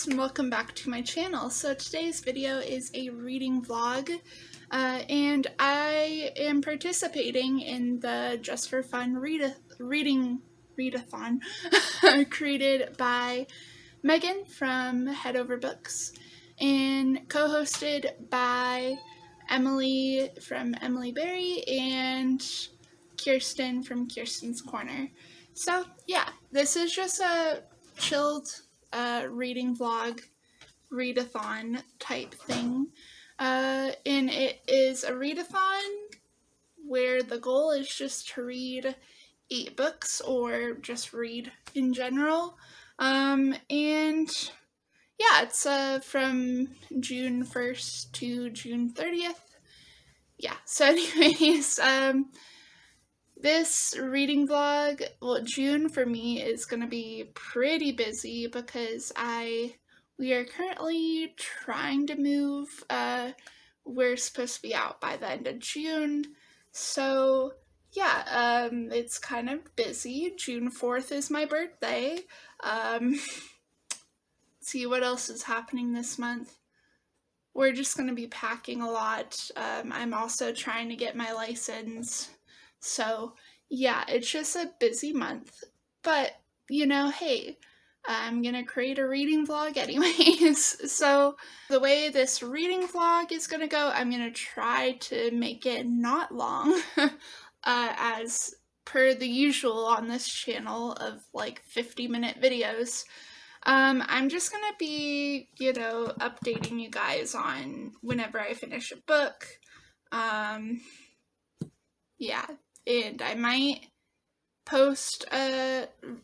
guys, and welcome back to my channel. So today's video is a reading vlog, and I am participating in the Just for Fun Readathon created by Megan from Head Over Books and co-hosted by Emily from Emily Berry and Kirsten from Kirsten's Corner. So yeah, this is just a chilled reading vlog, readathon type thing, and it is a readathon where the goal is just to read 8 books or just read in general, and yeah, it's from June 1st to June 30th. Yeah, so anyways, this reading vlog, well, June for me is going to be pretty busy because we are currently trying to move. We're supposed to be out by the end of June, so yeah, it's kind of busy. June 4th is my birthday. See what else is happening this month. We're just going to be packing a lot. I'm also trying to get my license. So, yeah, it's just a busy month, but, you know, hey, I'm gonna create a reading vlog anyways. So, the way this reading vlog is gonna go, I'm gonna try to make it not long, as per the usual on this channel of, like, 50-minute videos. I'm just gonna be, you know, updating you guys on whenever I finish a book. Yeah. And I might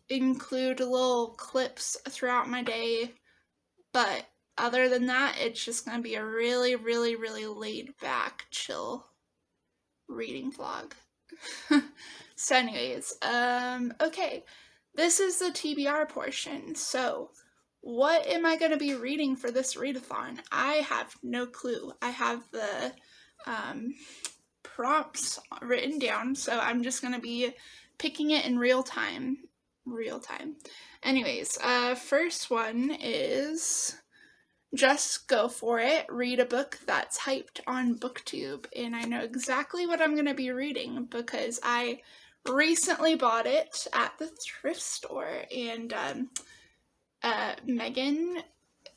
include little clips throughout my day, but other than that, it's just going to be a really, really, really laid back, chill reading vlog. So anyways, okay, this is the TBR portion. So what am I going to be reading for this readathon? I have no clue. I have the, prompts written down, so I'm just gonna be picking it in real time. Anyways, first one is Just Go For It, read a book that's hyped on BookTube, and I know exactly what I'm gonna be reading because I recently bought it at the thrift store, and Megan,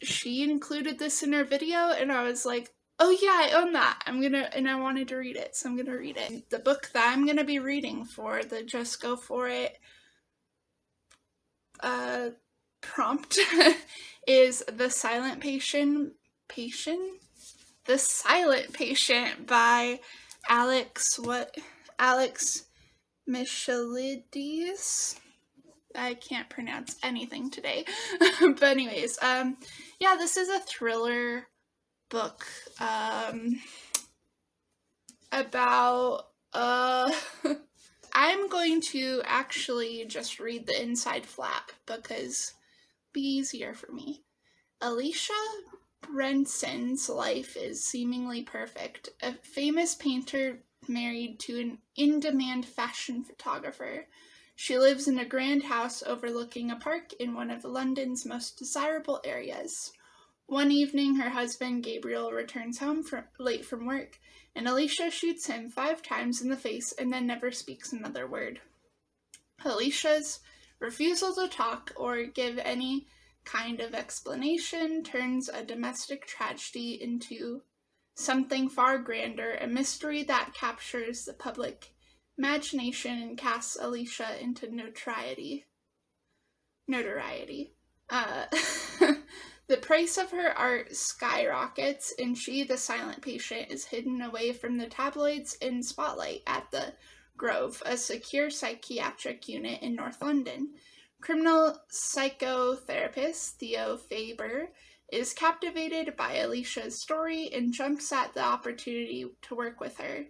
she included this in her video, and I was like, oh yeah, I own that. And I wanted to read it, so I'm gonna read it. The book that I'm gonna be reading for the Just Go For It prompt is The Silent Patient by Alex Michealides. I can't pronounce anything today. But anyways, yeah, this is a thriller book about I'm going to actually just read the inside flap because it'll be easier for me. Alicia Brenson's life is seemingly perfect. A famous painter married to an in-demand fashion photographer. She lives in a grand house overlooking a park in one of London's most desirable areas. One evening, her husband, Gabriel, returns home late from work, and Alicia shoots him 5 times in the face and then never speaks another word. Alicia's refusal to talk or give any kind of explanation turns a domestic tragedy into something far grander, a mystery that captures the public imagination and casts Alicia into notoriety. The price of her art skyrockets, and she, the silent patient, is hidden away from the tabloids in spotlight at the Grove, a secure psychiatric unit in North London. Criminal psychotherapist Theo Faber is captivated by Alicia's story and jumps at the opportunity to work with her.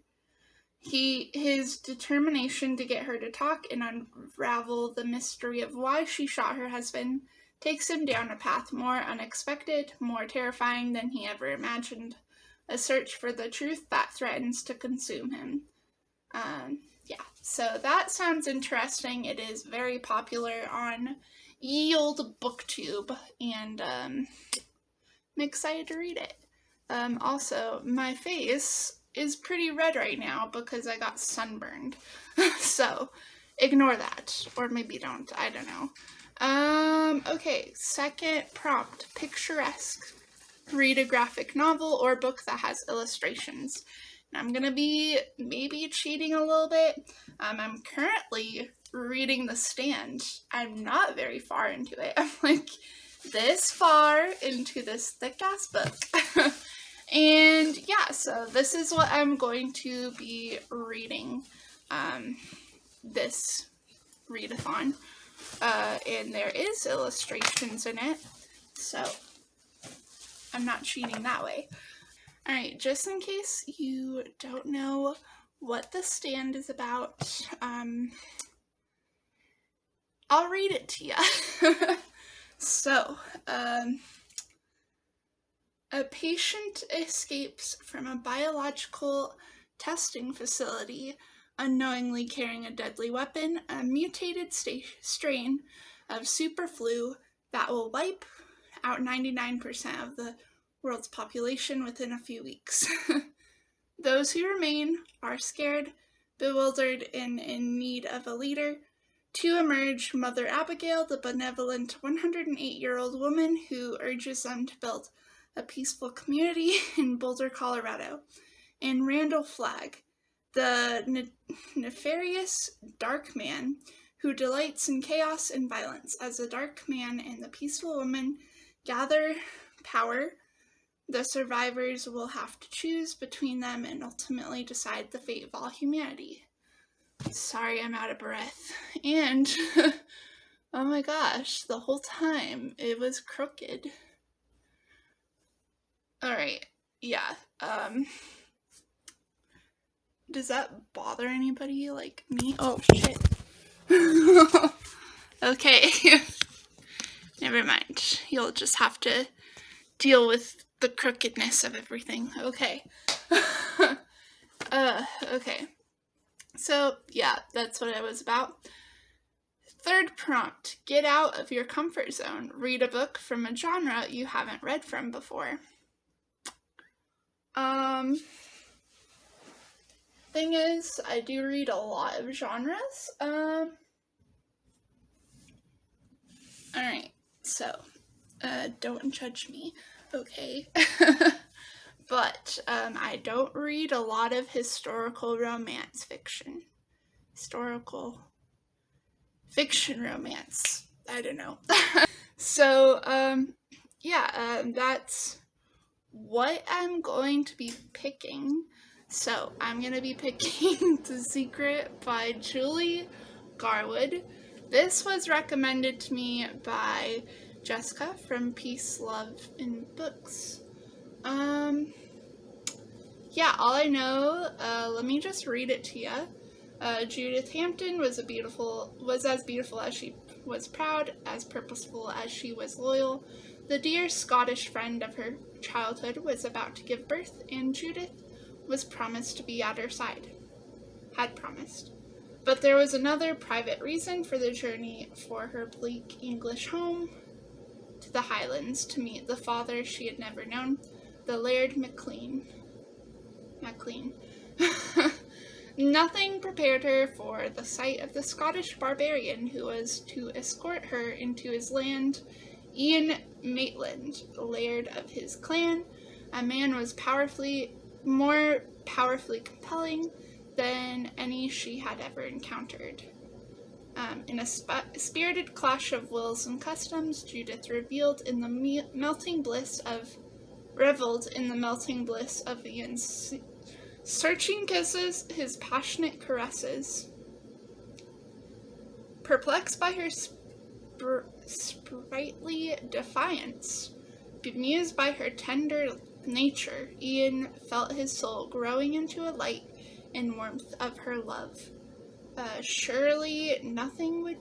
His determination to get her to talk and unravel the mystery of why she shot her husband takes him down a path more unexpected, more terrifying than he ever imagined. A search for the truth that threatens to consume him. Yeah, so that sounds interesting. It is very popular on ye old booktube, and I'm excited to read it. Also, my face is pretty red right now because I got sunburned. So, ignore that. Or maybe don't. I don't know. Okay, second prompt. Picturesque. Read a graphic novel or book that has illustrations. And I'm gonna be maybe cheating a little bit. I'm currently reading The Stand. I'm not very far into it. I'm like this far into this thick-ass book. And yeah, so this is what I'm going to be reading this readathon. And there is illustrations in it, so I'm not cheating that way. Alright, just in case you don't know what The Stand is about, I'll read it to you. So, a patient escapes from a biological testing facility, unknowingly carrying a deadly weapon, a mutated strain of superflu that will wipe out 99% of the world's population within a few weeks. Those who remain are scared, bewildered, and in need of a leader. To emerge, Mother Abigail, the benevolent 108-year-old woman who urges them to build a peaceful community in Boulder, Colorado, and Randall Flagg, the nefarious dark man who delights in chaos and violence. As the dark man and the peaceful woman gather power, the survivors will have to choose between them and ultimately decide the fate of all humanity. Sorry, I'm out of breath. And, oh my gosh, the whole time it was crooked. Alright, yeah, does that bother anybody like me? Oh, shit. Okay. Never mind. You'll just have to deal with the crookedness of everything. Okay. Okay. So, yeah, that's what it was about. Third prompt. Get out of your comfort zone. Read a book from a genre you haven't read from before. Thing is, I do read a lot of genres. Alright, so, don't judge me, okay? But, I don't read a lot of historical romance fiction. Historical fiction romance. I don't know. So, yeah, that's what I'm going to be picking. So, I'm going to be picking The Secret by Julie Garwood. This was recommended to me by Jessica from Peace, Love, and Books. Yeah, all I know, let me just read it to you. Judith Hampton was as beautiful as she was proud, as purposeful as she was loyal. The dear Scottish friend of her childhood was about to give birth, and Judith was promised to be at her side. Had promised. But there was another private reason for the journey for her bleak English home to the Highlands to meet the father she had never known, the Laird Maclean. Nothing prepared her for the sight of the Scottish barbarian who was to escort her into his land. Ian Maitland, laird of his clan, a man was more powerfully compelling than any she had ever encountered. In a spirited clash of wills and customs, Judith reveled in the melting bliss of Ian's searching kisses, his passionate caresses. Perplexed by her sprightly defiance, bemused by her tender nature, Ian felt his soul growing into a light and warmth of her love. Surely nothing would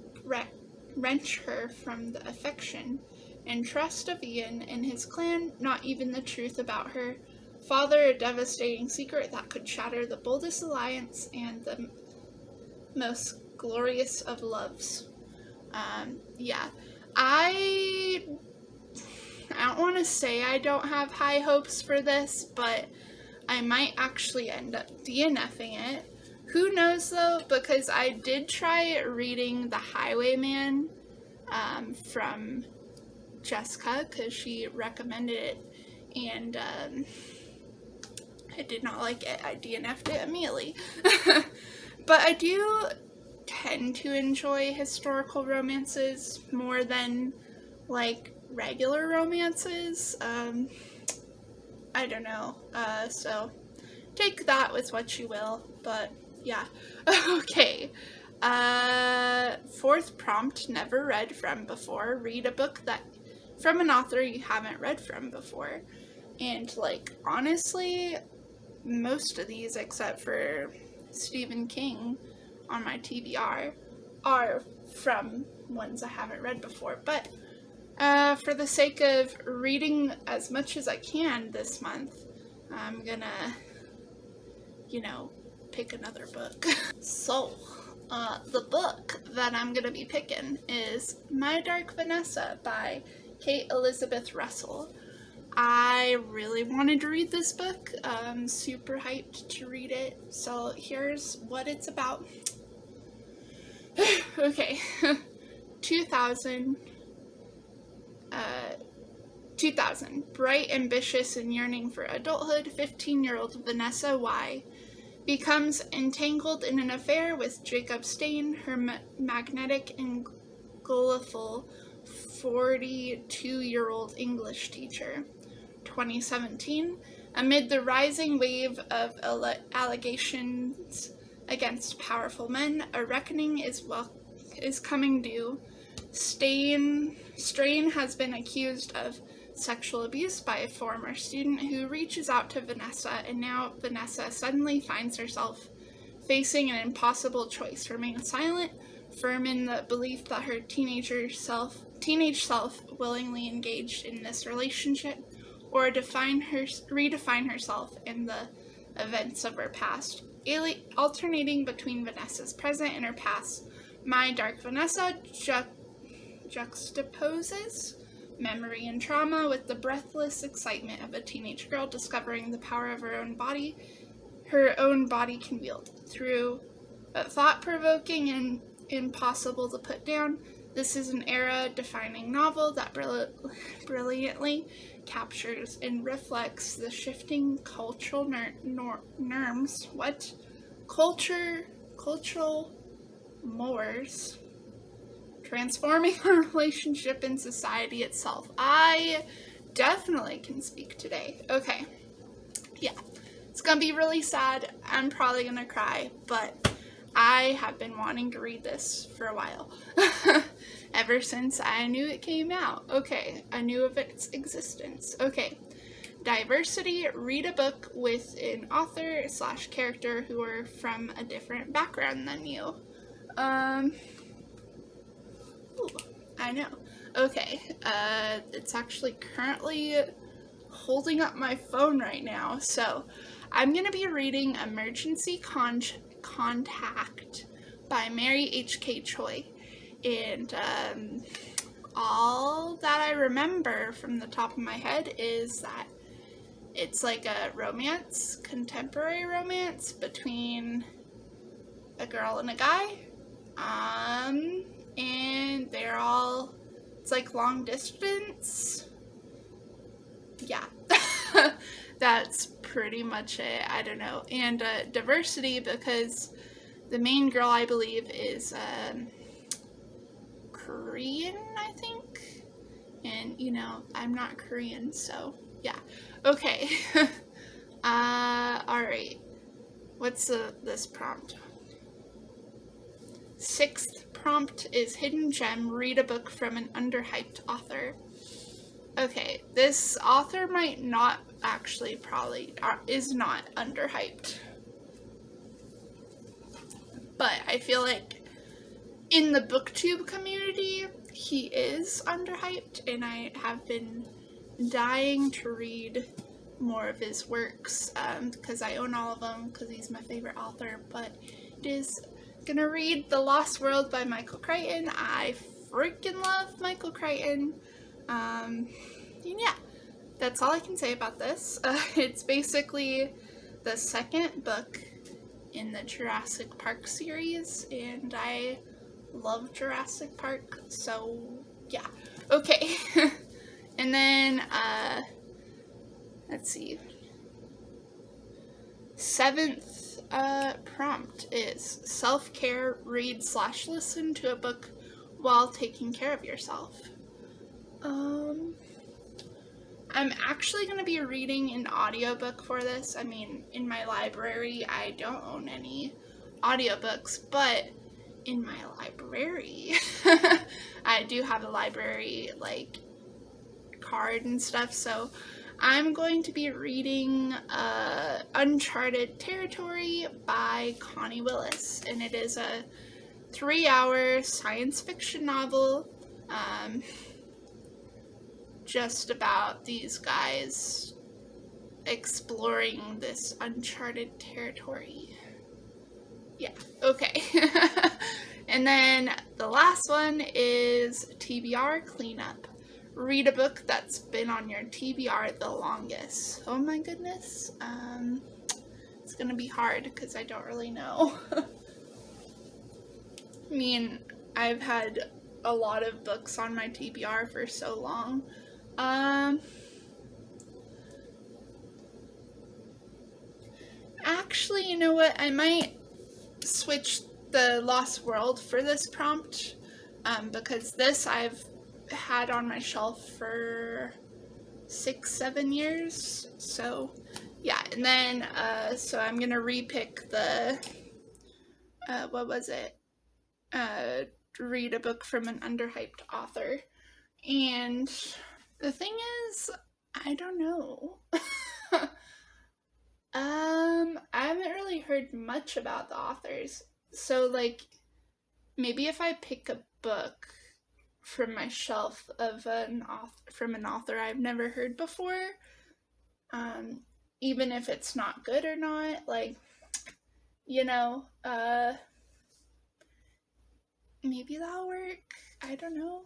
wrench her from the affection and trust of Ian and his clan, not even the truth about her father, a devastating secret that could shatter the boldest alliance and the most glorious of loves. Yeah. I don't want to say I don't have high hopes for this, but I might actually end up DNFing it. Who knows though, because I did try reading The Highwayman from Jessica, because she recommended it, and I did not like it. I DNF'd it immediately. But I do tend to enjoy historical romances more than like regular romances. I don't know. So take that with what you will, but yeah. Okay. Fourth prompt, never read from before. Read a book that from an author you haven't read from before. And like honestly, most of these except for Stephen King on my TBR are from ones I haven't read before. But for the sake of reading as much as I can this month, I'm gonna, pick another book. So, the book that I'm gonna be picking is My Dark Vanessa by Kate Elizabeth Russell. I really wanted to read this book. I'm super hyped to read it. So here's what it's about. Okay. 2000. 2000. Bright, ambitious, and yearning for adulthood, 15-year-old Vanessa Y. becomes entangled in an affair with Jacob Stain, her magnetic and gullible 42-year-old English teacher. 2017. Amid the rising wave of allegations against powerful men, a reckoning is coming due. Strain has been accused of sexual abuse by a former student who reaches out to Vanessa, and now Vanessa suddenly finds herself facing an impossible choice: remain silent, firm in the belief that her teenage self willingly engaged in this relationship, or redefine herself in the events of her past. Alternating between Vanessa's present and her past, My Dark Vanessa juxtaposes memory and trauma with the breathless excitement of a teenage girl discovering the power of her own body can wield. Through thought-provoking and impossible to put down, this is an era-defining novel that brilliantly captures and reflects the shifting cultural norms. Cultural mores transforming our relationship and society itself. I definitely can speak today. Okay. Yeah. It's gonna be really sad. I'm probably gonna cry, but I have been wanting to read this for a while. Ever since I knew it came out. Okay. I knew of its existence. Okay. Diversity. Read a book with an author / character who are from a different background than you. Ooh, I know. Okay, it's actually currently holding up my phone right now, so I'm going to be reading Emergency Contact by Mary H.K. Choi, and all that I remember from the top of my head is that it's like a contemporary romance between a girl and a guy, and it's like long distance. Yeah. That's pretty much it. I don't know. And diversity, because the main girl, I believe, is Korean, I think. And, I'm not Korean, so yeah. Okay. Alright. What's this prompt? 6th prompt is Hidden Gem. Read a book from an underhyped author. Okay, this author might not actually is not underhyped. But I feel like in the booktube community, he is underhyped, and I have been dying to read more of his works, because I own all of them, because he's my favorite author. But it is gonna read The Lost World by Michael Crichton. I freaking love Michael Crichton. And yeah, that's all I can say about this. It's basically the second book in the Jurassic Park series, and I love Jurassic Park, so yeah. Okay. And then, let's see. 7th prompt is self-care, read/listen to a book while taking care of yourself. I'm actually going to be reading an audiobook for this. I mean, in my library, I don't own any audiobooks, but in my library, I do have a library, like, card and stuff, so I'm going to be reading Uncharted Territory by Connie Willis, and it is a 3-hour science fiction novel, just about these guys exploring this uncharted territory. Yeah, okay. And then the last one is TBR Cleanup. Read a book that's been on your TBR the longest. Oh my goodness. It's gonna be hard because I don't really know. I mean, I've had a lot of books on my TBR for so long. Actually, you know what? I might switch the Lost World for this prompt, because this I've had on my shelf for 6-7 years. So, yeah. And then, so I'm gonna repick the, what was it? Read a book from an underhyped author. And the thing is, I don't know. I haven't really heard much about the authors. So, like, maybe if I pick a book from my shelf of from an author I've never heard before, even if it's not good or not, like, you know, maybe that'll work. I don't know.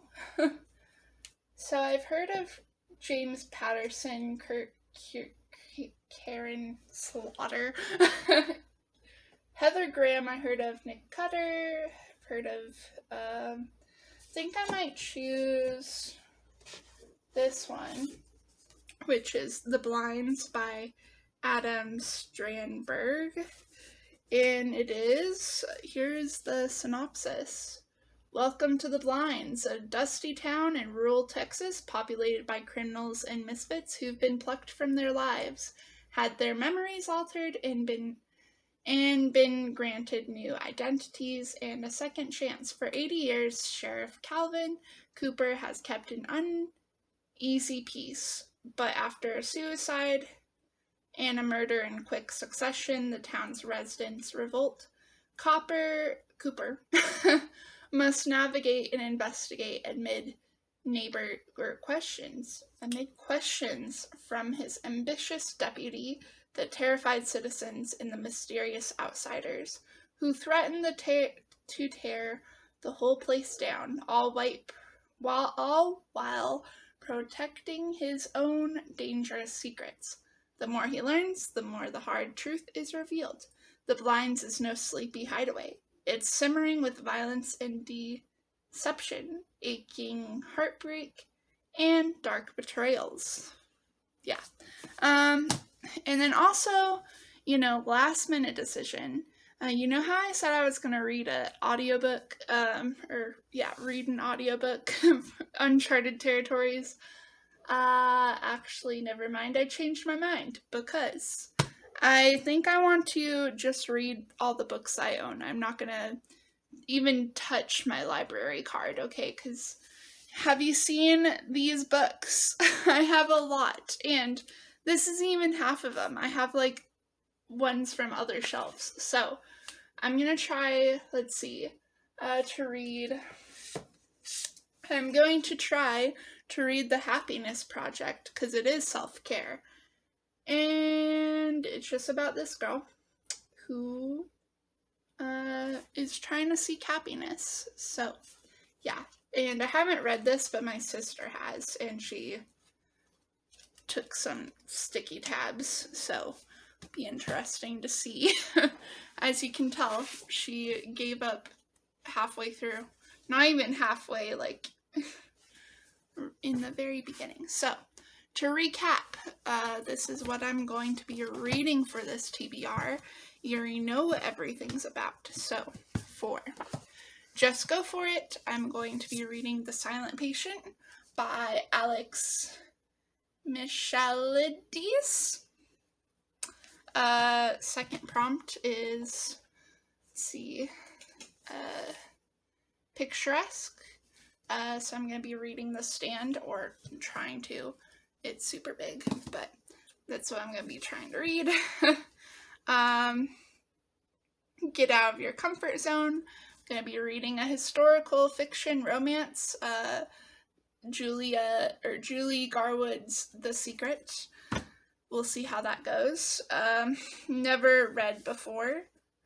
So I've heard of James Patterson, Karen Slaughter, Heather Graham. I heard of Nick Cutter. I've heard of, I think I might choose this one, which is The Blinds by Adam Strandberg. And it is, here's the synopsis. Welcome to the Blinds, a dusty town in rural Texas populated by criminals and misfits who've been plucked from their lives, had their memories altered, and been granted new identities and a second chance. For 80 years, Sheriff Calvin Cooper has kept an uneasy peace, but after a suicide and a murder in quick succession, the town's residents revolt. Cooper must navigate and investigate amid questions from his ambitious deputy, the terrified citizens, and the mysterious outsiders who threaten to tear the whole place down, all while protecting his own dangerous secrets. The more he learns, the more the hard truth is revealed. The Blinds is no sleepy hideaway. It's simmering with violence and deception, aching heartbreak, and dark betrayals. Yeah. And then also, last minute decision. You know how I said I was going to read an audiobook, read an audiobook of Uncharted Territories? Actually, never mind. I changed my mind because I think I want to just read all the books I own. I'm not going to even touch my library card, okay? Because have you seen these books? I have a lot, and this isn't even half of them. I have, like, ones from other shelves. So I'm going to try, let's see, to read. I'm going to try to read The Happiness Project because it is self-care. And it's just about this girl who is trying to seek happiness. So, yeah, and I haven't read this, but my sister has, and she took some sticky tabs, so be interesting to see. As you can tell, she gave up halfway through. Not even halfway, like in the very beginning. So, to recap, this is what I'm going to be reading for this TBR. You already know what everything's about. So, for Just Go For It, I'm going to be reading The Silent Patient by Alex Michealidis. Second prompt is, let's see, picturesque. So I'm going to be reading The Stand, or trying to. It's super big, but that's what I'm going to be trying to read. Get out of your comfort zone. I'm going to be reading a historical fiction romance, Julie Garwood's The Secret. We'll see how that goes. Never read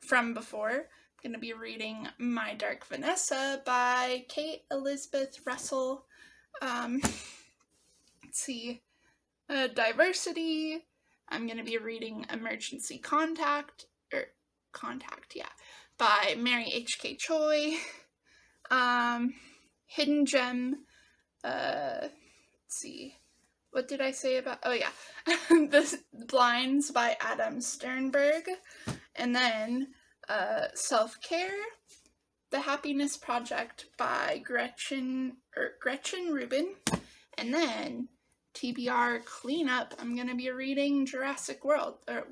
from before. I'm going to be reading My Dark Vanessa by Kate Elizabeth Russell. Let's see. Diversity. I'm going to be reading Emergency Contact, by Mary H.K. Choi. Hidden Gem. Let's see. What did I say about? Oh yeah, The Blinds by Adam Sternberg, and then Self-Care, The Happiness Project by Gretchen Rubin, and then TBR Cleanup. I'm gonna be reading Jurassic World. I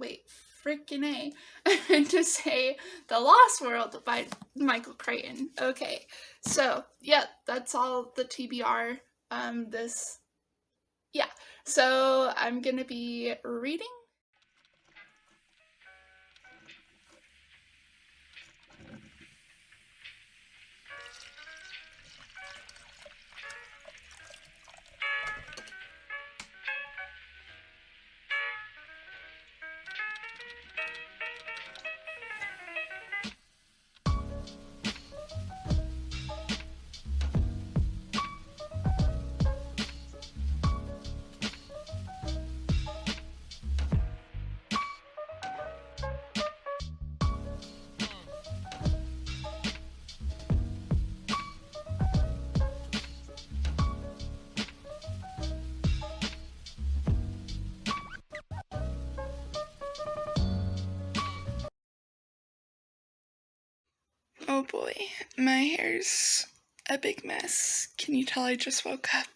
meant to say The Lost World by Michael Crichton. Okay, so yeah, that's all the TBR. So I'm gonna be reading. Oh boy, my hair's a big mess. Can you tell I just woke up?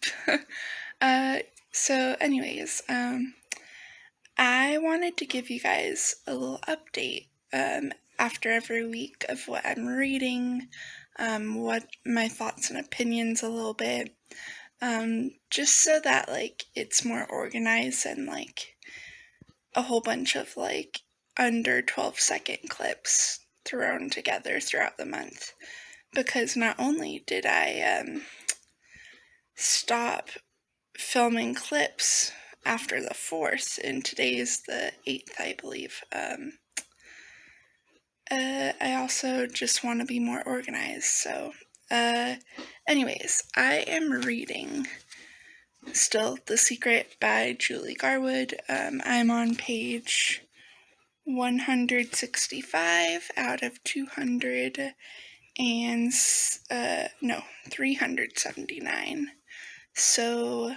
So anyways, I wanted to give you guys a little update after every week of what I'm reading, what my thoughts and opinions a little bit, just so that like it's more organized and like a whole bunch of like under 12-second clips thrown together throughout the month, because not only did I stop filming clips after the 4th, and today's the 8th, I believe, I also just want to be more organized. So anyways, I am reading still The Secret by Julie Garwood. I'm on page 165 out of 379. So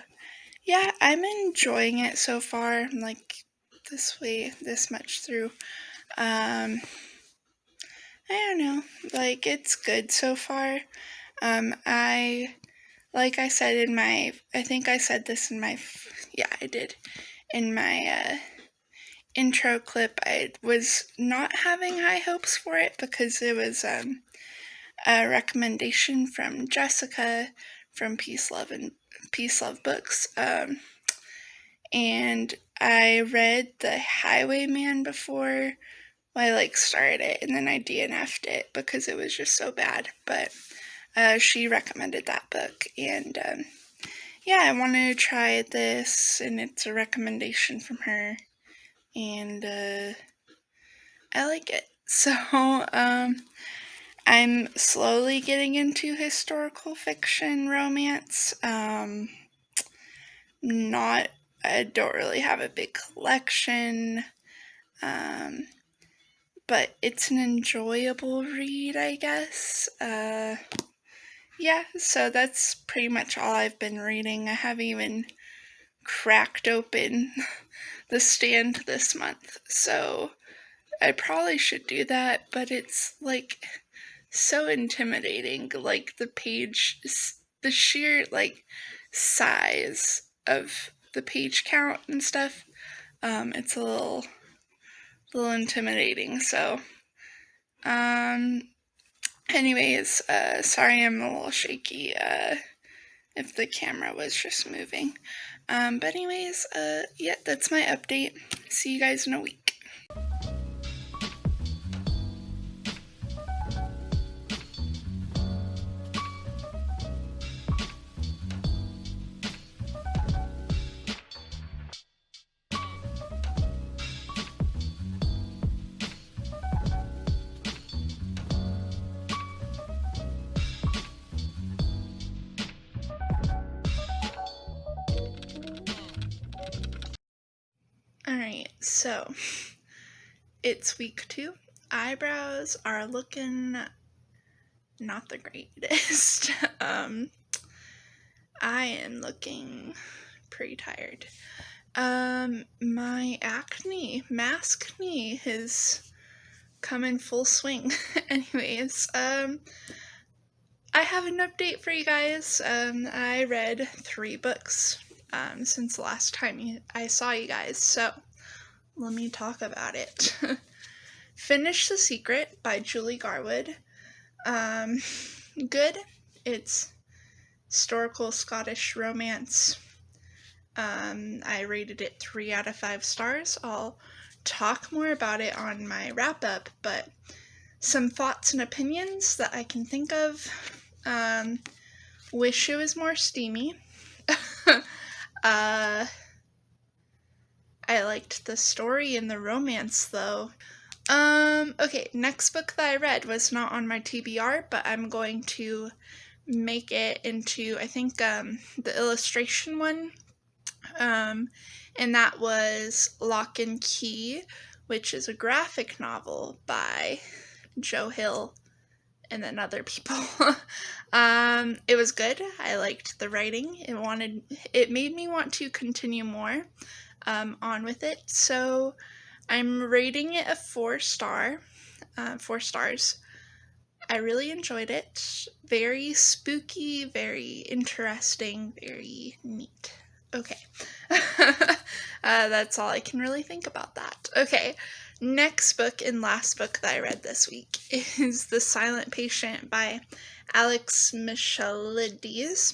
yeah, I'm enjoying it so far. I'm like this much through. I don't know, like it's good so far. I said in my, I think I said this in my, I did, in my intro clip, I was not having high hopes for it because it was a recommendation from Jessica from Peace Love Books, and I read The Highwayman before. I started it and then I DNF'd it because it was just so bad, but she recommended that book, and I wanted to try this, and it's a recommendation from her, and I like it. So I'm slowly getting into historical fiction romance. I don't really have a big collection, but it's an enjoyable read, I guess. Yeah, so that's pretty much all I've been reading. I haven't even cracked open The Stand this month, so I probably should do that, but it's like so intimidating, like the page, the sheer like size of the page count and stuff. It's a little intimidating. So, anyways, sorry I'm a little shaky. If the camera was just moving. But anyways, yeah, that's my update. See you guys in a week. Alright, so it's week 2. Eyebrows are looking not the greatest. I am looking pretty tired. My maskne has come in full swing. Anyways, I have an update for you guys. I read 3 books since the last time I saw you guys, so let me talk about it. Finish The Secret by Julie Garwood. Good. It's historical Scottish romance. I rated it 3 out of 5 stars. I'll talk more about it on my wrap-up, but some thoughts and opinions that I can think of. Wish it was more steamy. I liked the story and the romance, though. Okay, next book that I read was not on my TBR, but I'm going to make it into, I think, the illustration one. And that was Lock and Key, which is a graphic novel by Joe Hill and then other people. It was good. I liked the writing. It made me want to continue more on with it. So I'm rating it a 4 stars. I really enjoyed it. Very spooky, very interesting, very neat. Okay. That's all I can really think about that. Okay. Next book and last book that I read this week is The Silent Patient by Alex Michealides.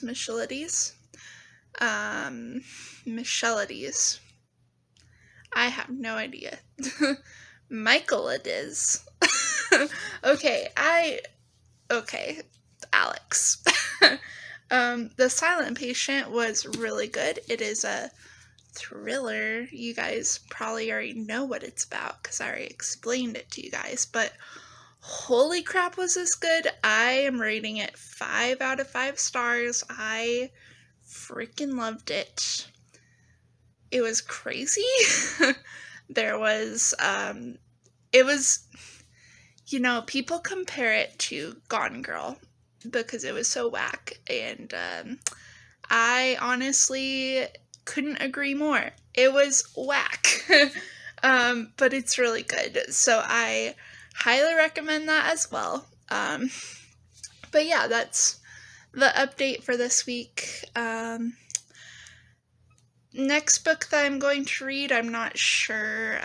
Michealides. I have no idea. Michael it is. Okay, Alex. The Silent Patient was really good. It is a thriller. You guys probably already know what it's about because I already explained it to you guys, but holy crap was this good. I am rating it 5 out of 5 stars. I freaking loved it. It was crazy. It was, people compare it to Gone Girl because it was so whack, and I honestly couldn't agree more. It was whack, but it's really good, so I highly recommend that as well. But yeah, that's the update for this week. Next book that I'm going to read, I'm not sure.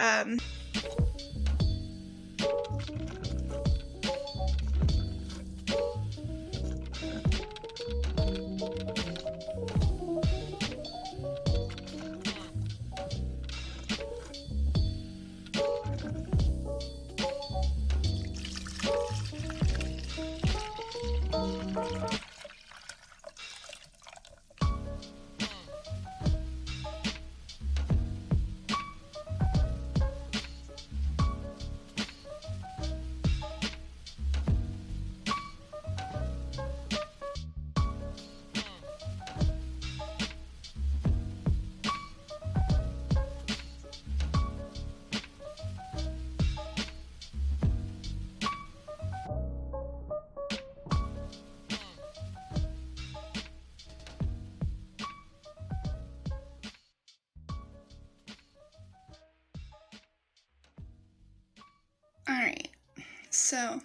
So,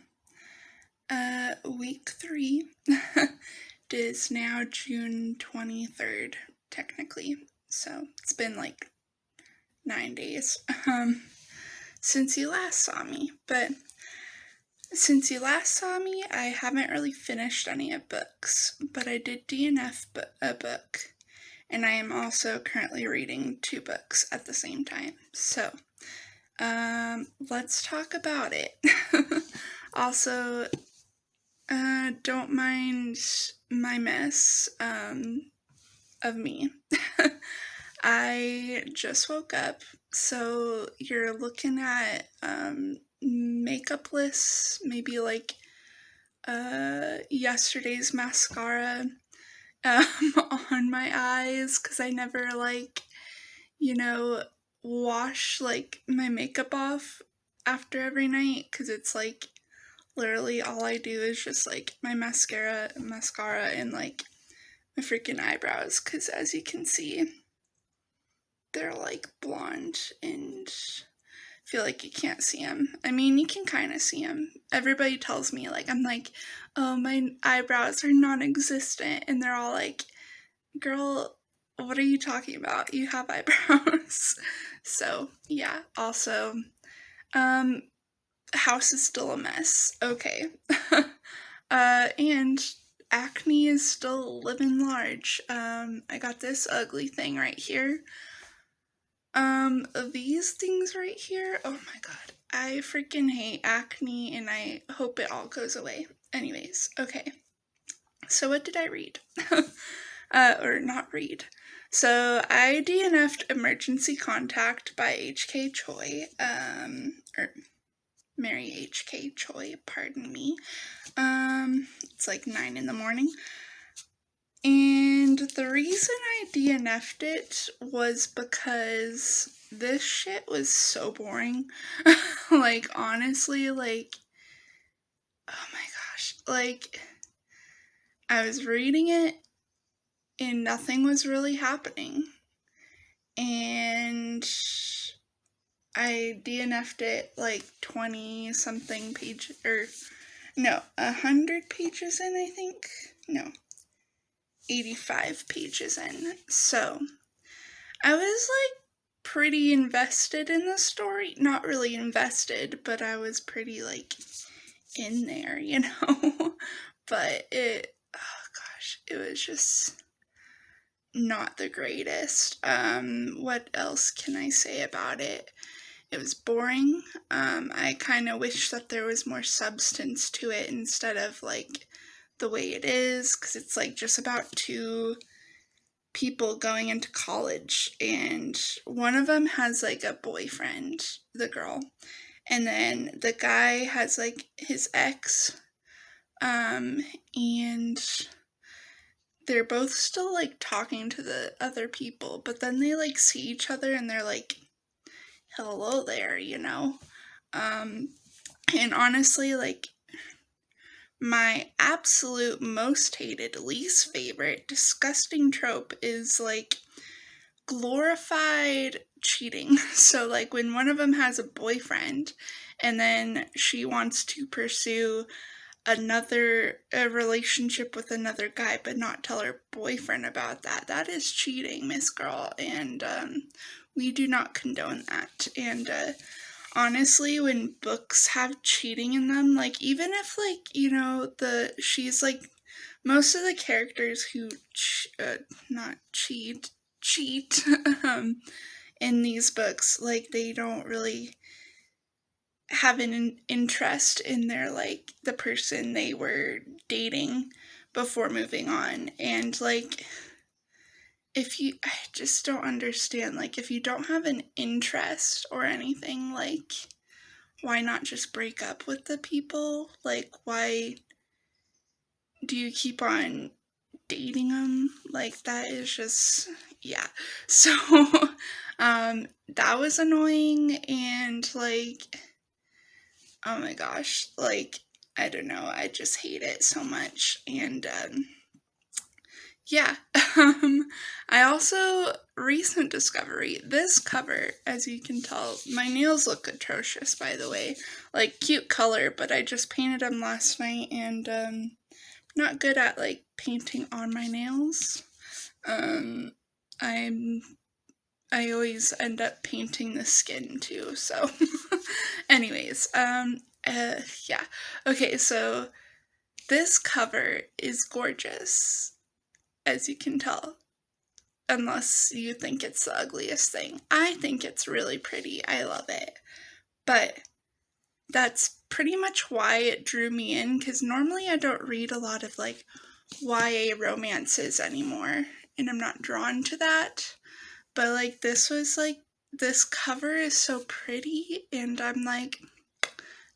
week 3 is now June 23rd, technically. So, it's been like 9 days since you last saw me. But since you last saw me, I haven't really finished any of books, but I did DNF a book, and I am also currently reading 2 books at the same time. So, let's talk about it. Also, don't mind my mess, of me. I just woke up, so you're looking at, makeup lists, maybe like, yesterday's mascara, on my eyes, because I never, like, wash, like, my makeup off after every night, because it's, like, literally all I do is just, like, my mascara, and, like, my freaking eyebrows, because as you can see, they're, like, blonde, and I feel like you can't see them. I mean, you can kind of see them. Everybody tells me, like, I'm like, oh, my eyebrows are non-existent, and they're all like, girl, what are you talking about? You have eyebrows. So, yeah. Also, house is still a mess. Okay. And acne is still living large. I got this ugly thing right here. These things right here, oh my god. I freaking hate acne, and I hope it all goes away. Anyways, okay. So what did I read? Or not read. So I DNF'd Emergency Contact by H.K. Choi, or Mary H.K. Choi, pardon me. It's like 9 in the morning. And the reason I DNF'd it was because this shit was so boring. Like, honestly, like, oh my gosh. Like, I was reading it, and nothing was really happening. And I DNF'd it like 20 something pages, or no, 100 pages in, I think. No, 85 pages in. So I was like pretty invested in the story. Not really invested, but I was pretty like in there, But it, oh gosh, it was just not the greatest. What else can I say about it? It was boring. I kind of wish that there was more substance to it instead of like the way it is, because it's like just about 2 people going into college, and one of them has like a boyfriend, the girl, and then the guy has like his ex, and they're both still like talking to the other people, but then they like see each other and they're like, hello there, and honestly, like, my absolute most hated, least favorite, disgusting trope is like glorified cheating. So like when one of them has a boyfriend and then she wants to pursue a relationship with another guy but not tell her boyfriend about that, that is cheating, Miss Girl, and we do not condone that. And honestly, when books have cheating in them, like, even if, like, she's, like, most of the characters who, not cheat, in these books, like, they don't really have an interest in their, like, the person they were dating before moving on, and, like, I just don't understand, like, if you don't have an interest or anything, like, why not just break up with the people? Like, why do you keep on dating them? Like, that is just, yeah. So, that was annoying, and, like, oh my gosh, like, I don't know, I just hate it so much, and, yeah. I also, recent discovery, this cover, as you can tell, my nails look atrocious, by the way. Like, cute color, but I just painted them last night, and, not good at, like, painting on my nails. I always end up painting the skin, too, so. Anyways, yeah. Okay, so this cover is gorgeous, as you can tell. Unless you think it's the ugliest thing. I think it's really pretty. I love it. But that's pretty much why it drew me in, because normally I don't read a lot of, like, YA romances anymore, and I'm not drawn to that. But, like, this was, like, this cover is so pretty, and I'm like,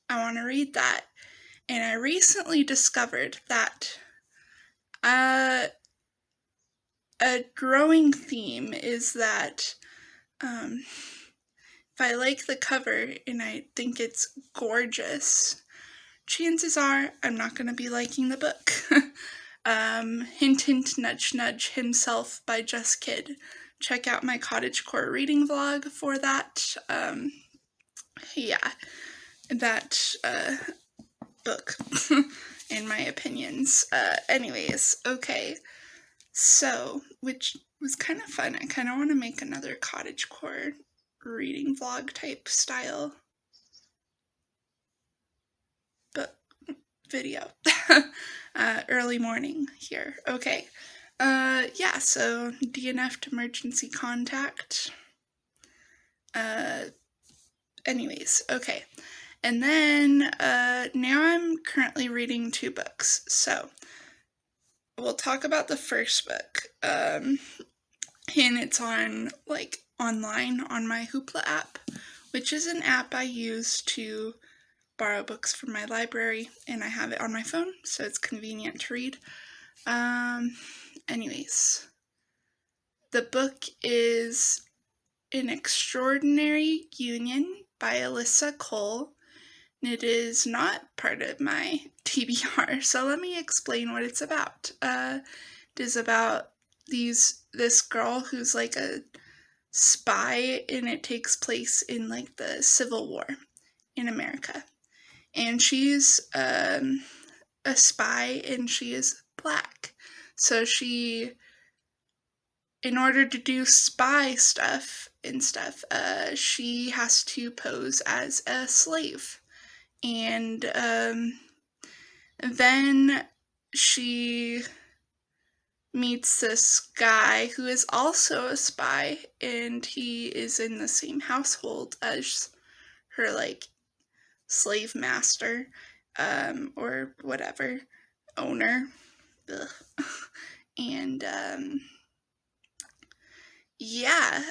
I want to read that. And I recently discovered that a growing theme is that if I like the cover and I think it's gorgeous, chances are I'm not going to be liking the book. Hint, hint, nudge, nudge, Himself by Just Kid. Check out my cottagecore reading vlog for that. Yeah, that book, in my opinions. Anyways, okay. So, which was kind of fun. I kind of want to make another cottagecore reading vlog type style but video. Early morning here. Okay. Yeah, so DNF'd emergency contact. Anyways, okay. And then, now I'm currently reading 2 books. So, we'll talk about the first book. And it's on, like, online on my Hoopla app, which is an app I use to borrow books from my library, and I have it on my phone, so it's convenient to read. Anyways, the book is An Extraordinary Union by Alyssa Cole, and it is not part of my TBR, so let me explain what it's about. It is about this girl who's like a spy, and it takes place in like the Civil War in America. And she's a spy, and she is Black. So she, in order to do spy stuff, she has to pose as a slave. And then she meets this guy who is also a spy, and he is in the same household as her, like, slave master, or whatever, owner. Ugh. And, yeah,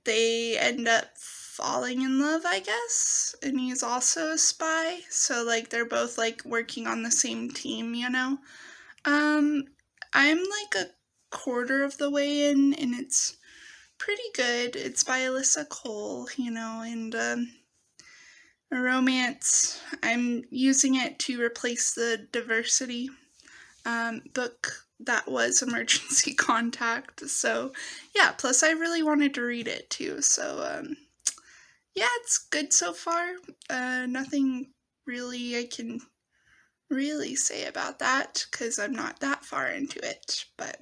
they end up falling in love, I guess, and he's also a spy, so, like, they're both, like, working on the same team, you know? I'm, like, a quarter of the way in, and it's pretty good. It's by Alyssa Cole, you know, and, a romance. I'm using it to replace the diversity book that was Emergency Contact. So, yeah, plus I really wanted to read it too. So, yeah, it's good so far. Nothing really I can really say about that because I'm not that far into it. But,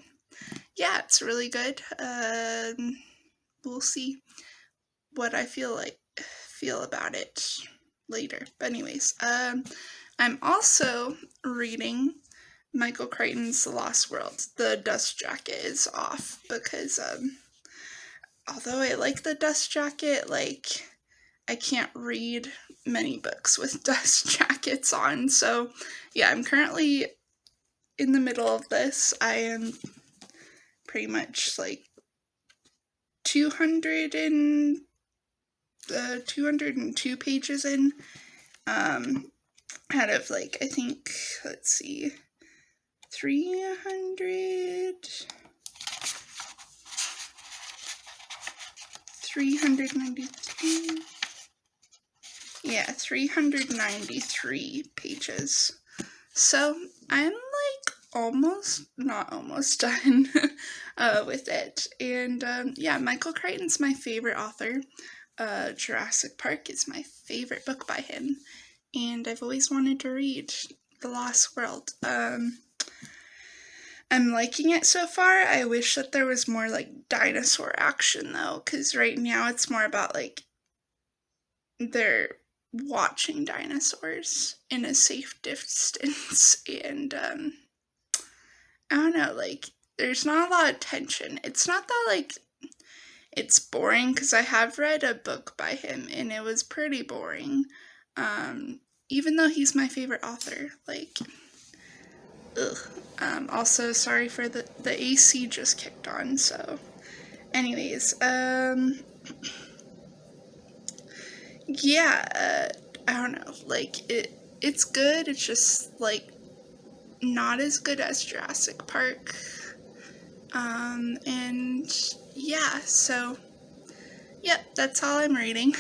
yeah, it's really good. We'll see what I feel about it later. But anyways, I'm also reading Michael Crichton's The Lost World. The dust jacket is off because, although I like the dust jacket, like, I can't read many books with dust jackets on. So, yeah, I'm currently in the middle of this. I am pretty much, like, 202 pages in, out of, like, I think, let's see, 393, yeah, 393 pages. So, I'm, like, not almost done with it. And yeah, Michael Crichton's my favorite author. Jurassic Park is my favorite book by him, and I've always wanted to read The Lost World. I'm liking it so far. I wish that there was more like dinosaur action though, because right now it's more about like they're watching dinosaurs in a safe distance, and I don't know, like there's not a lot of tension. It's not that like it's boring, because I have read a book by him and it was pretty boring. Even though he's my favorite author, like, ugh. Also, sorry for the AC just kicked on, so. Anyways, yeah, I don't know, like, it's good, it's just, like, not as good as Jurassic Park, and, yeah, so, yep, that's all I'm reading.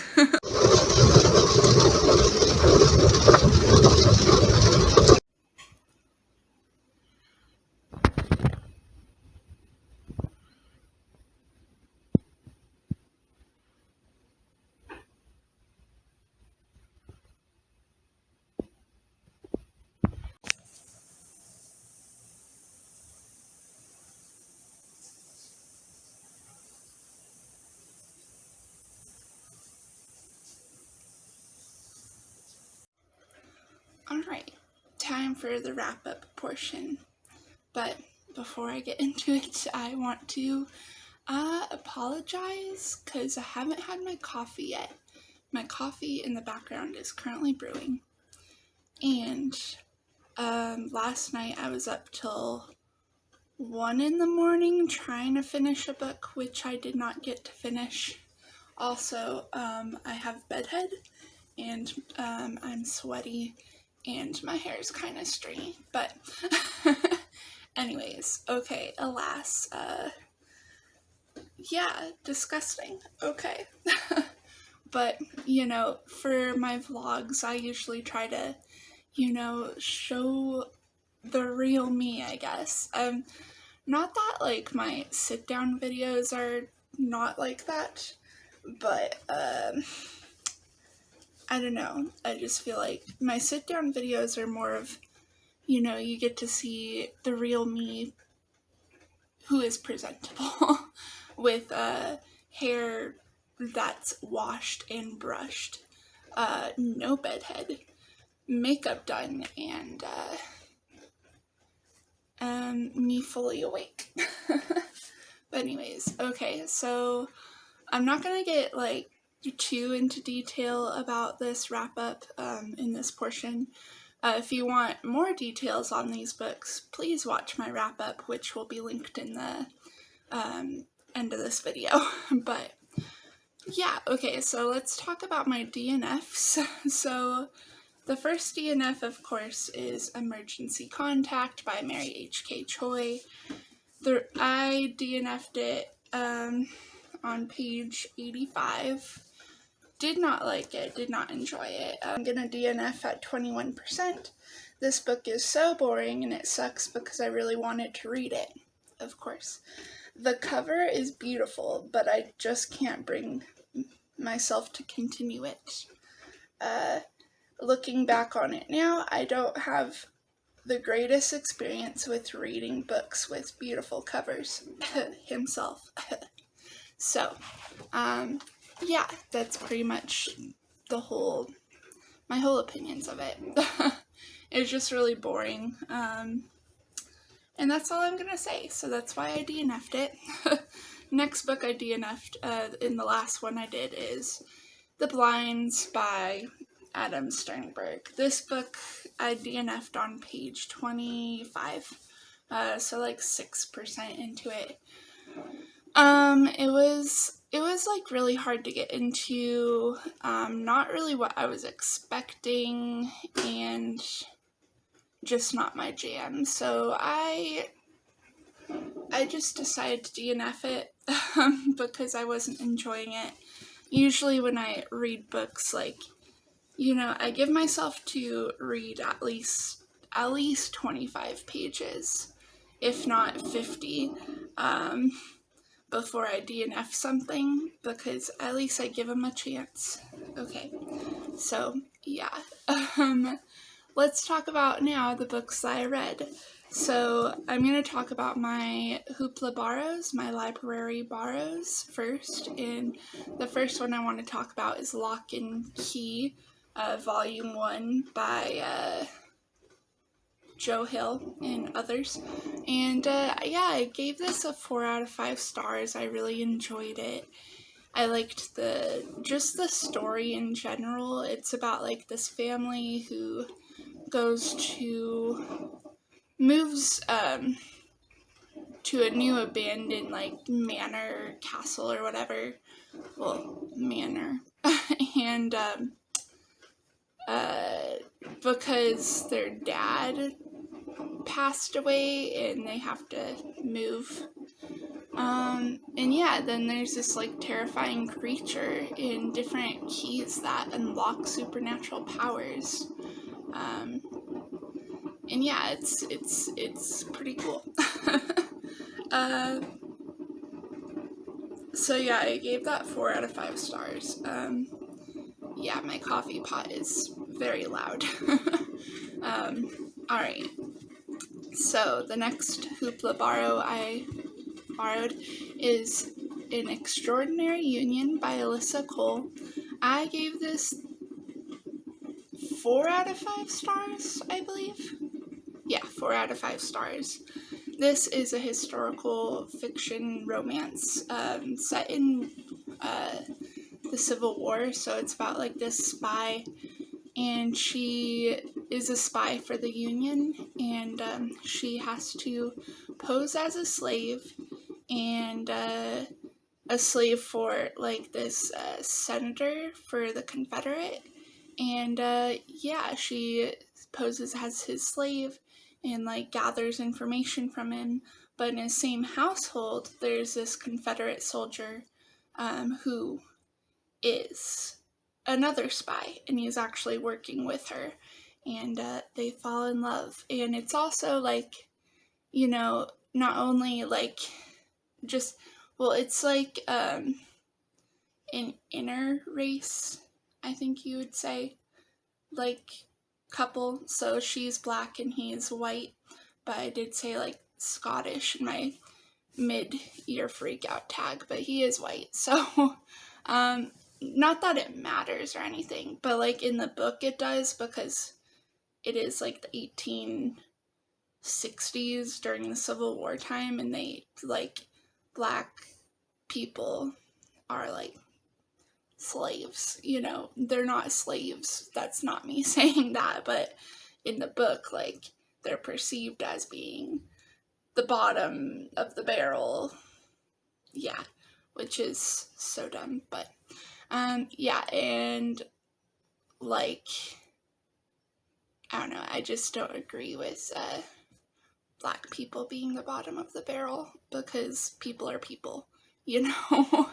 Alright, time for the wrap-up portion. But before I get into it, I want to apologize because I haven't had my coffee yet. My coffee in the background is currently brewing. And last night I was up till 1 in the morning trying to finish a book, which I did not get to finish. Also, I have bedhead, and I'm sweaty, and my hair is kind of stringy, but anyways, okay, alas, yeah, disgusting, okay. But, you know, for my vlogs, I usually try to, you know, show the real me, I guess. Not that, like, my sit-down videos are not like that, but, I don't know, I just feel like my sit-down videos are more of, you know, you get to see the real me who is presentable with hair that's washed and brushed, no bedhead, makeup done, and me fully awake. But anyways, okay, so I'm not gonna get like too into detail about this wrap up in this portion. If you want more details on these books, please watch my wrap up, which will be linked in the end of this video. But yeah, okay, so let's talk about my DNFs. So the first DNF, of course, is Emergency Contact by Mary H.K. Choi. I DNF'd it on page 85. Did not like it, did not enjoy it. I'm gonna DNF at 21%. This book is so boring and it sucks because I really wanted to read it, of course. The cover is beautiful, but I just can't bring myself to continue it. Looking back on it now, I don't have the greatest experience with reading books with beautiful covers himself. So, yeah, that's pretty much my whole opinions of it. It's just really boring, and that's all I'm gonna say, so that's why I DNF'd it. Next book I DNF'd, in the last one I did, is The Blinds by Adam Sternberg. This book I DNF'd on page 25, so like 6% into it. It was like really hard to get into, not really what I was expecting, and just not my jam, so I just decided to DNF it, because I wasn't enjoying it. Usually when I read books, like, you know, I give myself to read at least at least 25 pages, if not 50, before I DNF something, because at least I give them a chance. Okay, so yeah, let's talk about now the books that I read. So I'm going to talk about my Hoopla borrows, my library borrows first, and the first one I want to talk about is Lock and Key, Volume 1 by Joe Hill and others. And yeah, I gave this a 4 out of 5 stars. I really enjoyed it. I liked just the story in general. It's about like this family who moves to a new abandoned like manor, castle or whatever. Well, manor. And because their dad passed away and they have to move. And yeah, then there's this like terrifying creature and different keys that unlock supernatural powers. And yeah, it's pretty cool. So yeah, I gave that 4 out of 5 stars. Yeah, my coffee pot is very loud. Alright. So the next Hoopla borrow I borrowed is An Extraordinary Union by Alyssa Cole. I gave this 4 out of 5 stars, I believe. Yeah, 4 out of 5 stars. This is a historical fiction romance set in the Civil War, so it's about like this spy, and she is a spy for the Union, and she has to pose as a slave, and a slave for like this senator for the Confederate, and yeah, she poses as his slave and like gathers information from him, but in his same household there's this Confederate soldier who is another spy, and he's actually working with her, and they fall in love. And it's also like, you know, not only like just, well, it's like an inner race, I think you would say, like couple. So she's black and he's white, but I did say like Scottish in my mid-year freak out tag, but he is white. So not that it matters or anything, but like in the book it does, because it is like the 1860s during the Civil War time, and they like black people are like slaves, you know. They're not slaves, that's not me saying that, but in the book, like, they're perceived as being the bottom of the barrel. Yeah, which is so dumb, but yeah, and like, I don't know, I just don't agree with black people being the bottom of the barrel, because people are people, you know.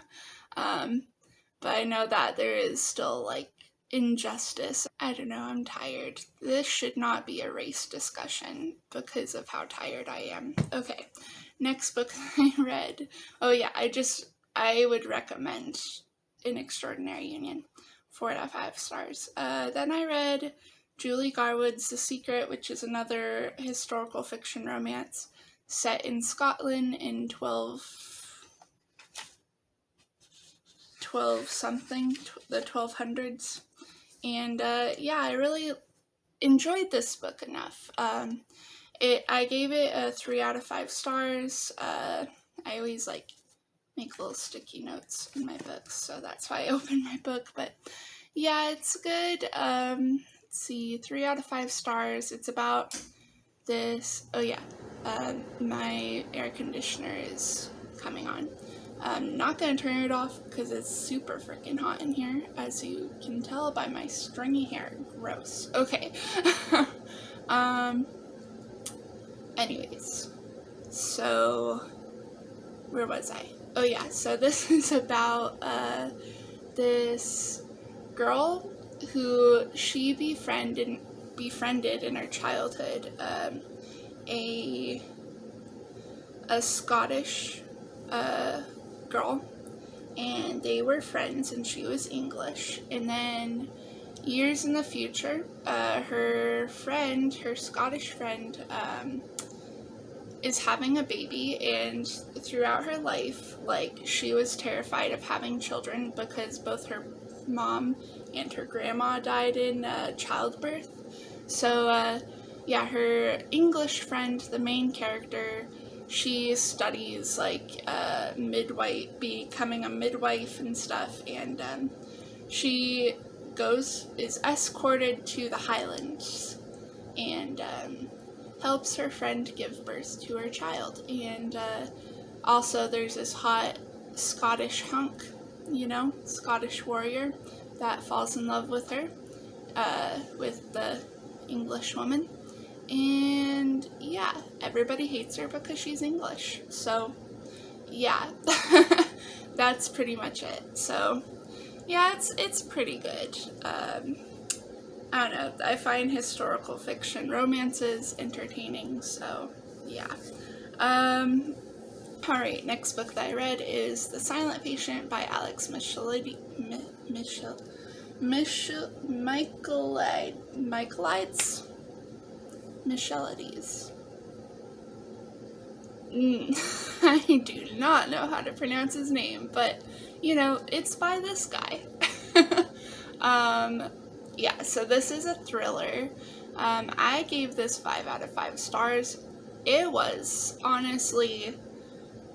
But I know that there is still like injustice. I don't know, I'm tired. This should not be a race discussion because of how tired I am. Okay, next book I read. Oh yeah, I would recommend An Extraordinary Union. 4 out of 5 stars. Then I read Julie Garwood's The Secret, which is another historical fiction romance set in Scotland in the 1200s. And yeah, I really enjoyed this book enough. I gave it a 3 out of 5 stars. I always like make little sticky notes in my books, so that's why I opened my book. But yeah, it's good. Let's see, 3 out of 5 stars. It's about this. Oh yeah, my air conditioner is coming on. I'm not gonna turn it off because it's super freaking hot in here, as you can tell by my stringy hair. Gross. Okay. Anyways, so where was I? Oh yeah, so this is about this girl who she befriended befriended in her childhood a Scottish girl, and they were friends, and she was English. And then years in the future, her Scottish friend, is having a baby, and throughout her life, like, she was terrified of having children because both her mom and her grandma died in childbirth. So yeah, her English friend, the main character, she studies like becoming a midwife and stuff, and she is escorted to the Highlands and helps her friend give birth to her child. And also there's this hot Scottish hunk, Scottish warrior that falls in love with her, with the English woman. And yeah, everybody hates her because she's English. So yeah, that's pretty much it. So yeah, it's pretty good. I don't know, I find historical fiction romances entertaining, so yeah. Alright, next book that I read is The Silent Patient by Alex Michealides. I do not know how to pronounce his name, but, it's by this guy. Yeah, so this is a thriller. I gave this 5 out of 5 stars. It was honestly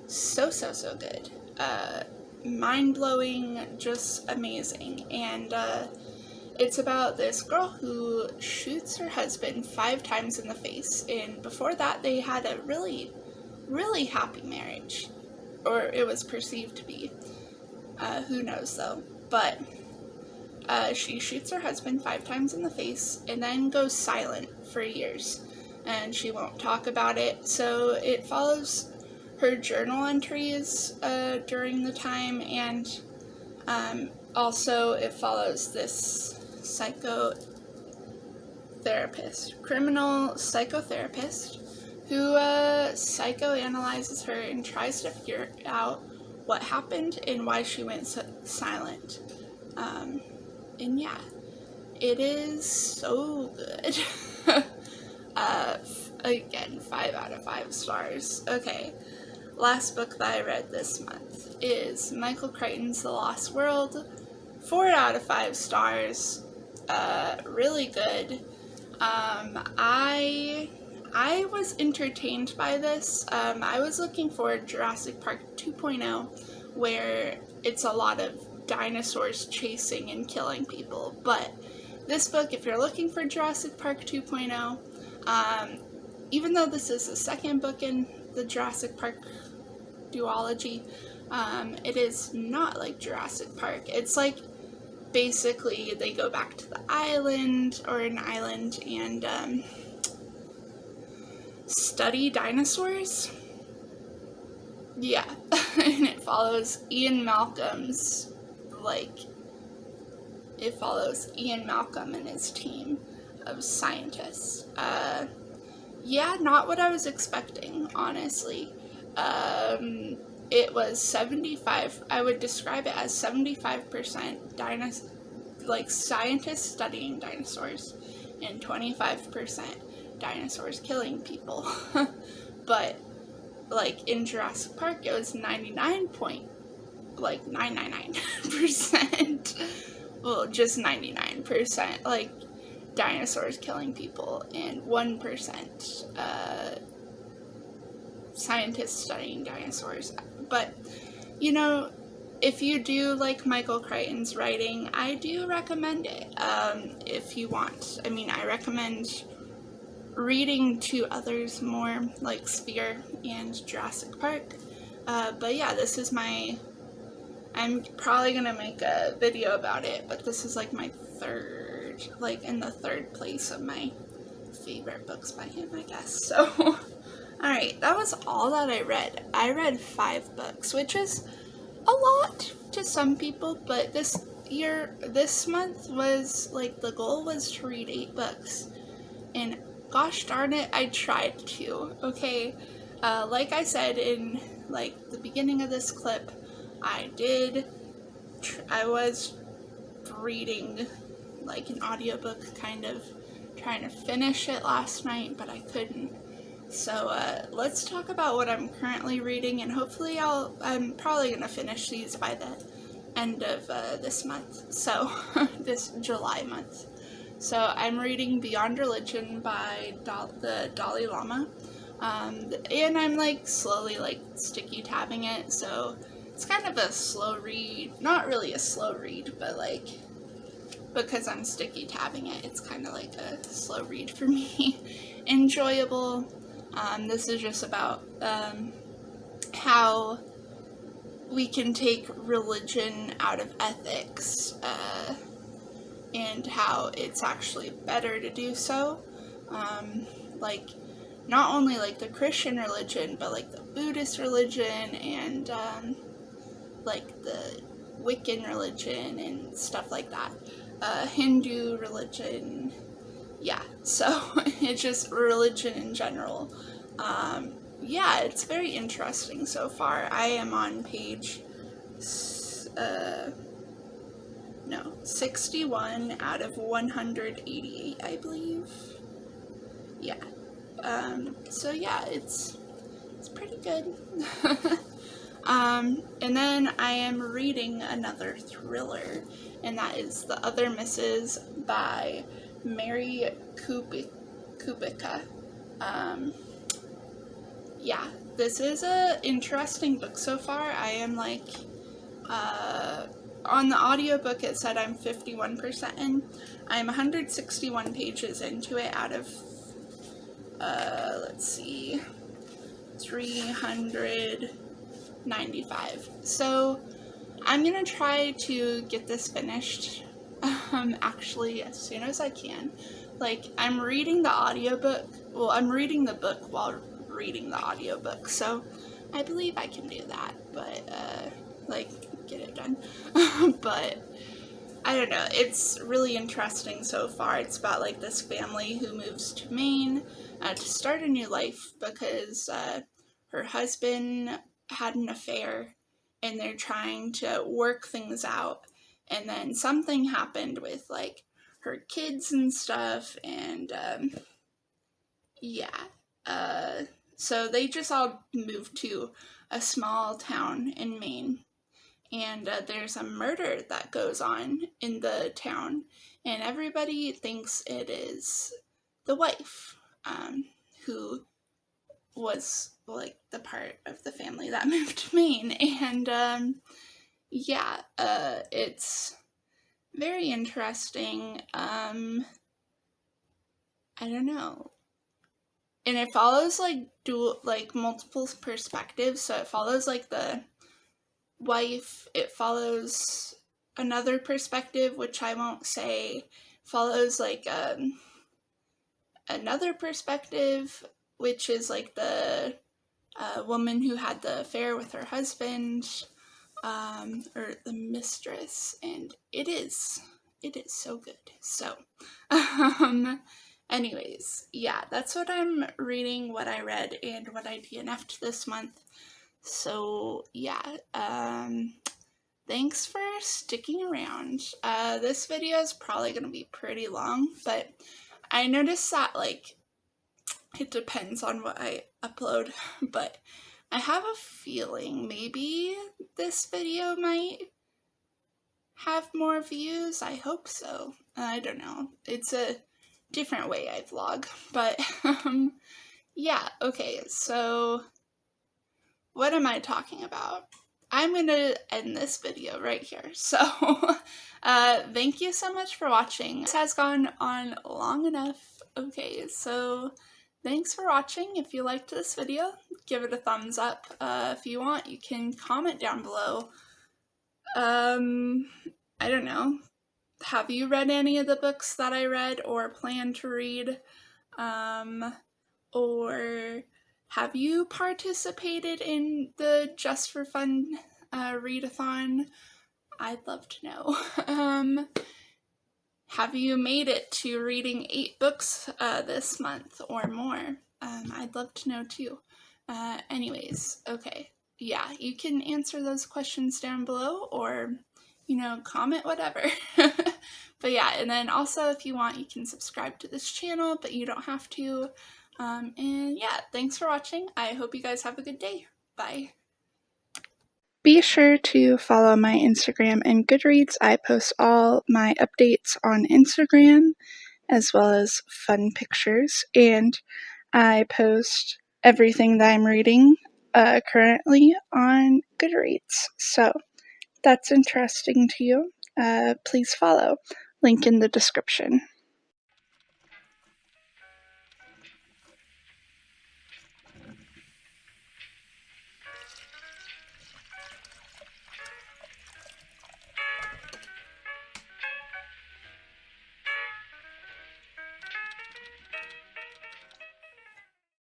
so good. Mind-blowing, just amazing. And it's about this girl who shoots her husband 5 times in the face, and before that they had a really happy marriage, or it was perceived to be. Who knows though. But she shoots her husband 5 times in the face and then goes silent for years, and she won't talk about it. So it follows her journal entries during the time, and also it follows this criminal psychotherapist who psychoanalyzes her and tries to figure out what happened and why she went silent. And yeah, it is so good. Again, 5 out of 5 stars. Okay, last book that I read this month is Michael Crichton's The Lost World. 4 out of 5 stars. Really good. I was entertained by this. I was looking for Jurassic Park 2.0, where it's a lot of dinosaurs chasing and killing people. But this book, if you're looking for Jurassic Park 2.0, even though this is the second book in the Jurassic Park duology, it is not like Jurassic Park. It's like, basically, they go back to the island, or an island, and study dinosaurs. Yeah, and it follows Ian Malcolm and his team of scientists. Yeah, not what I was expecting, honestly. It was 75, I would describe it as 75% scientists studying dinosaurs, and 25% dinosaurs killing people. But, in Jurassic Park, it was 999%, well, just 99%, dinosaurs killing people, and 1%, scientists studying dinosaurs. But, if you do like Michael Crichton's writing, I do recommend it, if you want. I mean, I recommend reading to others more, like Sphere and Jurassic Park. But yeah, this is I'm probably gonna make a video about it, but this is my third, in the third place of my favorite books by him, I guess. So, alright, that was all that I read. I read 5 books, which is a lot to some people, but this month was, the goal was to read 8 books. and gosh darn it, I tried to, okay? Like I said in, like, the beginning of this clip, I was reading, like, an audiobook, kind of trying to finish it last night, but I couldn't. So, let's talk about what I'm currently reading, and hopefully I'm probably gonna finish these by the end of this month, so this July month. So I'm reading Beyond Religion by the Dalai Lama, and I'm like slowly like sticky tabbing it, so it's kind of a slow read. Not really a slow read, but like because I'm sticky tabbing it, it's kind of like a slow read for me. Enjoyable. This is just about how we can take religion out of ethics, and how it's actually better to do so. Like, not only like the Christian religion, but like the Buddhist religion and like the Wiccan religion and stuff like that. Hindu religion. Yeah, so it's just religion in general. Yeah, it's very interesting so far. I am on page 61 out of 188, I believe. Yeah. So yeah, it's pretty good. And then I am reading another thriller, and that is The Other Misses by Mary Kubica. Yeah, this is a interesting book so far. I am like, on the audiobook it said I'm 51% in. I'm 161 pages into it out of, let's see, 395. So I'm gonna try to get this finished, actually as soon as I can. Like, I'm reading the audiobook, well, I'm reading the book while reading the audiobook, so I believe I can do that, but, like, get it done. But I don't know, it's really interesting so far. It's about like this family who moves to Maine to start a new life because her husband had an affair and they're trying to work things out, and then something happened with like her kids and stuff, and yeah, so they just all moved to a small town in Maine. And there's a murder that goes on in the town, and everybody thinks it is the wife, who was like the part of the family that moved to Maine. And yeah, it's very interesting. I don't know. And it follows like multiple perspectives, so it follows like the wife, it follows another perspective, which I won't say, follows like another perspective, which is like the woman who had the affair with her husband, or the mistress, and it is so good. So anyways, yeah, that's what I'm reading, what I read, and what I DNF'd this month. So yeah, thanks for sticking around. This video is probably going to be pretty long, but I noticed that, like, it depends on what I upload, but I have a feeling maybe this video might have more views. I hope so. I don't know. It's a different way I vlog, but yeah, okay, so what am I talking about? I'm going to end this video right here. So, thank you so much for watching. This has gone on long enough. Okay, so thanks for watching. If you liked this video, give it a thumbs up. If you want, you can comment down below. I don't know. Have you read any of the books that I read or plan to read? Or have you participated in the Just for Fun Readathon? I'd love to know. Have you made it to reading 8 books this month or more? I'd love to know too. Anyways, okay. Yeah, you can answer those questions down below or, comment whatever. But yeah, and then also if you want, you can subscribe to this channel, but you don't have to. And yeah, thanks for watching. I hope you guys have a good day. Bye. Be sure to follow my Instagram and Goodreads. I post all my updates on Instagram as well as fun pictures, and I post everything that I'm reading currently on Goodreads. So if that's interesting to you, please follow. Link in the description.